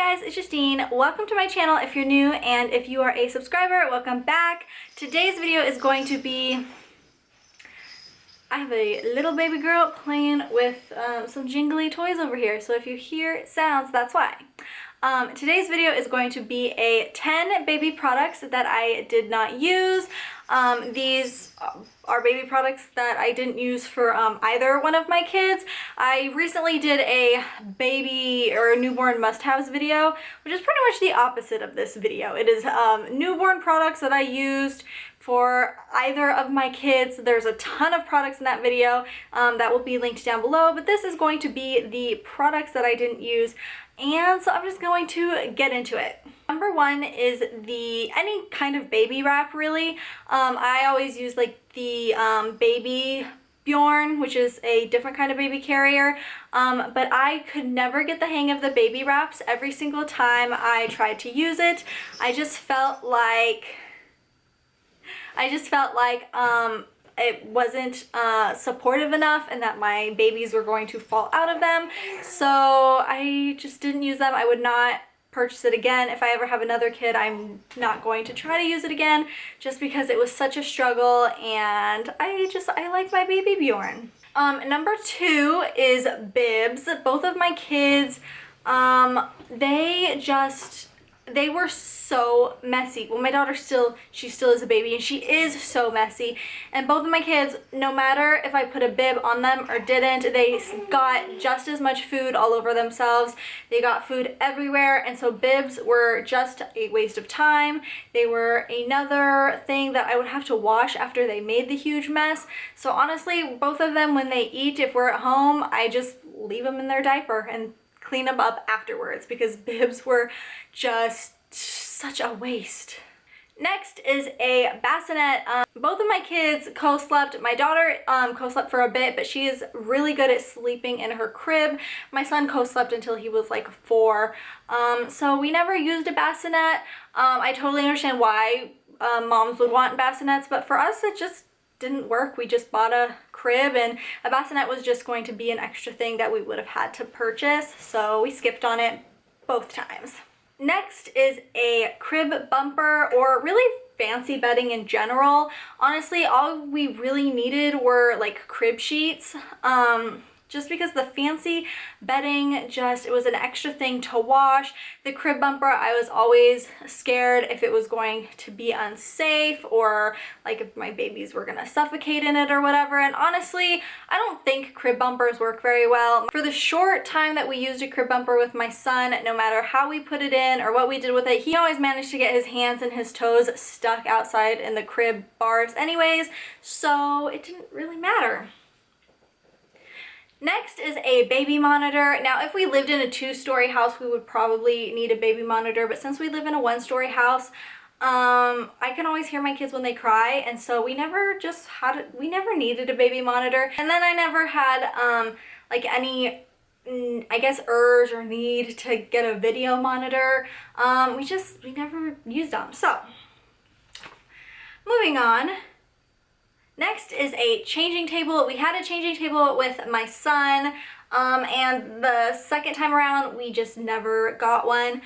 guys, it's Justine. Welcome to my channel if you're new, and if you are a subscriber, welcome back. Today's video is going to be, I have a little baby girl playing with some jingly toys over here, so if you hear sounds, that's why. Today's video is going to be a 10 baby products that I did not use. These are baby products that I didn't use for either one of my kids. I recently did a baby or newborn must-haves video, which is pretty much the opposite of this video. It is newborn products that I used for either of my kids. There's a ton of products in that video that will be linked down below, but this is going to be the products that I didn't use, and so I'm just going to get into it. Number one is any kind of baby wrap, really. I always use like the baby Bjorn, which is a different kind of baby carrier, but I could never get the hang of the baby wraps. Every single time I tried to use it, I just felt like it wasn't supportive enough and that my babies were going to fall out of them. So I just didn't use them. I would not purchase it again. If I ever have another kid, I'm not going to try to use it again just because it was such a struggle, and I like my baby Bjorn. Number two is bibs. Both of my kids, they were so messy. Well, my daughter she still is a baby, and she is so messy. And both of my kids, no matter if I put a bib on them or didn't, they got just as much food all over themselves. They got food everywhere, and so bibs were just a waste of time. They were another thing that I would have to wash after they made the huge mess. So honestly, both of them, when they eat, if we're at home, I just leave them in their diaper and clean them up afterwards because bibs were just such a waste. Next is a bassinet. Both of my kids co-slept. My daughter co-slept for a bit, but she is really good at sleeping in her crib. My son co-slept until he was like 4. So we never used a bassinet. I totally understand why moms would want bassinets, but for us it just didn't work. We just bought a crib, and a bassinet was just going to be an extra thing that we would have had to purchase, so we skipped on it both times. Next is a crib bumper, or really fancy bedding in general. Honestly, all we really needed were like crib sheets. Just because the fancy bedding, it was an extra thing to wash. The crib bumper, I was always scared if it was going to be unsafe, or like if my babies were gonna suffocate in it or whatever. And honestly, I don't think crib bumpers work very well. For the short time that we used a crib bumper with my son, no matter how we put it in or what we did with it, he always managed to get his hands and his toes stuck outside in the crib bars anyways, so it didn't really matter. Next is a baby monitor. Now, if we lived in a 2-story house, we would probably need a baby monitor, but since we live in a 1-story house, I can always hear my kids when they cry, and so we never needed a baby monitor. And then I never had like any, I guess, urge or need to get a video monitor. We never used them. So, moving on. Next is a changing table. We had a changing table with my son, and the second time around, we just never got one.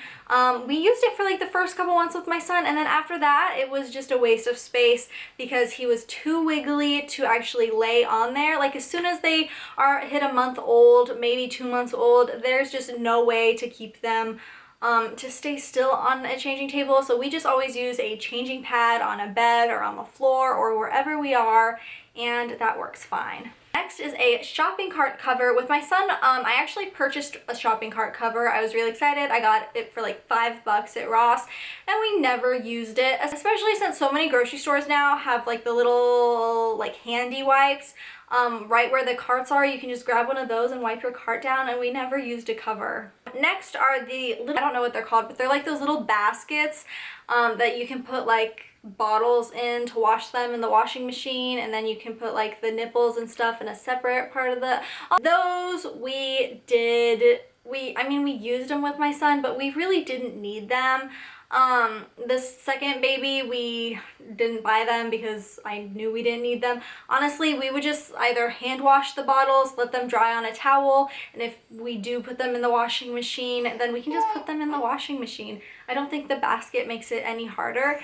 We used it for like the first couple months with my son, and then after that, it was just a waste of space because he was too wiggly to actually lay on there. Like as soon as they hit a month old, maybe 2 months old, there's just no way to keep them to stay still on a changing table, so we just always use a changing pad on a bed or on the floor or wherever we are, and that works fine. Next is a shopping cart cover. With my son, I actually purchased a shopping cart cover. I was really excited. I got it for like $5 at Ross, and we never used it, especially since so many grocery stores now have like the little like handy wipes right where the carts are. You can just grab one of those and wipe your cart down, and we never used a cover. Next are the little, I don't know what they're called, but they're like those little baskets that you can put like bottles in to wash them in the washing machine, and then you can put like the nipples and stuff in a separate part of those we did I mean, we used them with my son, but we really didn't need them. The second baby, we didn't buy them because I knew we didn't need them. Honestly, we would just either hand wash the bottles, let them dry on a towel, and if we do put them in the washing machine, then we can just put them in the washing machine. I don't think the basket makes it any harder.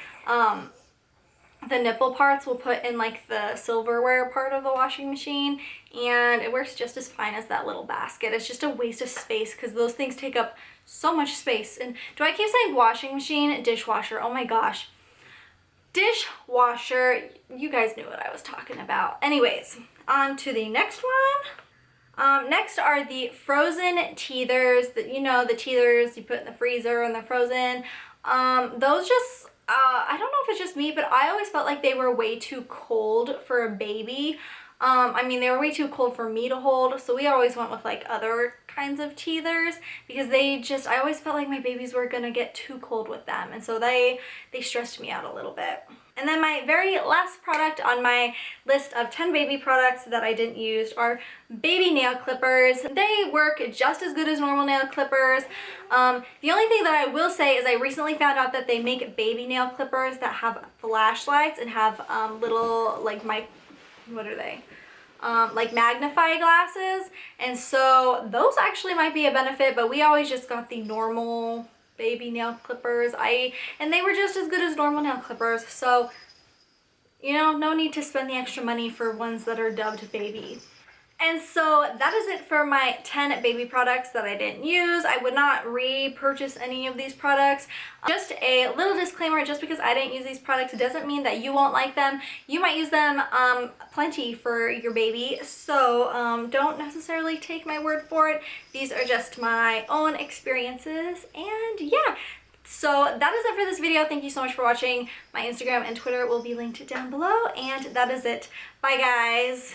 The nipple parts we'll put in like the silverware part of the washing machine, and it works just as fine as that little basket. It's just a waste of space because those things take up so much space. And do I keep saying washing machine? Dishwasher. Oh my gosh. Dishwasher. You guys knew what I was talking about. Anyways, on to the next one. Next are the frozen teethers. The teethers you put in the freezer and they're frozen. Those just, I don't know if it's just me, but I always felt like they were way too cold for a baby. I mean, they were way too cold for me to hold, so we always went with like other kinds of teethers because I always felt like my babies were gonna get too cold with them, and so they stressed me out a little bit. And then my very last product on my list of 10 baby products that I didn't use are baby nail clippers. They work just as good as normal nail clippers. The only thing that I will say is I recently found out that they make baby nail clippers that have flashlights and have little like what are they? Like magnify glasses, and so those actually might be a benefit, but we always just got the normal baby nail clippers. And they were just as good as normal nail clippers, so no need to spend the extra money for ones that are dubbed baby. And so that is it for my 10 baby products that I didn't use. I would not repurchase any of these products. Just a little disclaimer, just because I didn't use these products doesn't mean that you won't like them. You might use them plenty for your baby, so don't necessarily take my word for it. These are just my own experiences, and yeah. So that is it for this video. Thank you so much for watching. My Instagram and Twitter will be linked down below, and that is it. Bye, guys.